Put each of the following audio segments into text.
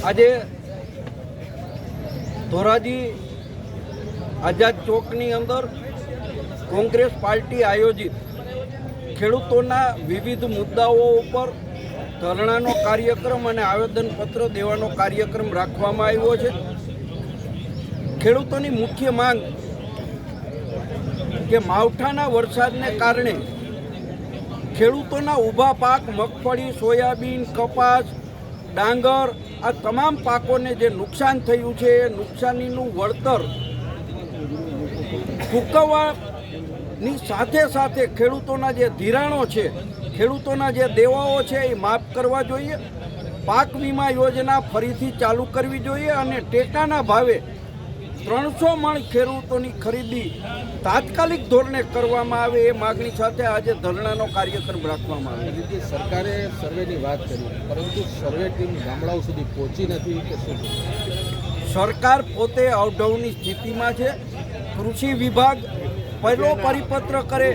આજે ધોરાજી આઝાદ ચોકની અંદર કોંગ્રેસ પાર્ટી આયોજિત ખેડૂતોના વિવિધ મુદ્દાઓ ઉપર ધરણાનો કાર્યક્રમ અને આવેદનપત્ર દેવાનો કાર્યક્રમ રાખવામાં આવ્યો છે. ખેડૂતોની મુખ્ય માંગ કે માવઠાના વરસાદને કારણે ખેડૂતોના ઊભા પાક મગફળી, સોયાબીન, કપાસ, ડાંગર આ તમામ પાકોને જે નુકસાન થયું છે એ નુકસાનીનું વળતર ચૂકવવાની સાથે સાથે ખેડૂતોના જે ધિરાણો છે, ખેડૂતોના જે દેવાઓ છે એ માફ કરવા જોઈએ. પાક વીમા યોજના ફરીથી ચાલુ કરવી જોઈએ અને ટેકાના ભાવે 300 મણ ખેડૂતોની ખરીદી તાત્કાલિક ધોરણે કરવામાં આવે એ માગણી સાથે આજે ધરણાનો કાર્યક્રમ રાખવામાં આવે. સરકારે સર્વેની વાત કરી, પરંતુ સર્વે ટીમ ગામડાઓ સુધી પહોંચી નથી કે શું? સરકાર પોતે અવઢવની સ્થિતિમાં છે. કૃષિ વિભાગ પહેલો પરિપત્ર કરે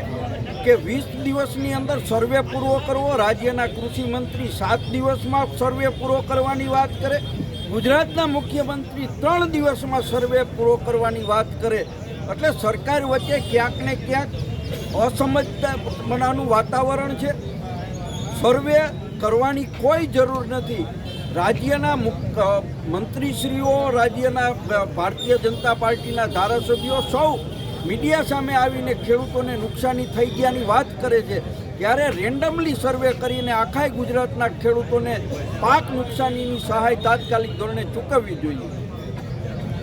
કે 20 દિવસની અંદર સર્વે પૂરો કરવો. રાજ્યના કૃષિ મંત્રી 7 દિવસમાં સર્વે પૂરો કરવાની વાત કરે. ગુજરાતના મુખ્યમંત્રી 3 દિવસમાં સર્વે પૂરો કરવાની વાત કરે. એટલે સરકાર વચ્ચે ક્યાંક ને ક્યાંક અસમજતાનું વાતાવરણ છે. સર્વે કરવાની કોઈ જરૂર નથી. રાજ્યના મંત્રીશ્રીઓ, રાજ્યના ભારતીય જનતા પાર્ટીના ધારાસભ્યો સૌ મીડિયા સામે આવીને ખેડૂતોને નુકસાની થઈ ગયાની વાત કરે છે. ત્યારે રેન્ડમલી સર્વે કરીને આખા ગુજરાતના ખેડૂતોને પાક નુકસાનીની સહાય તાત્કાલિક ધોરણે ચૂકવવી જોઈએ.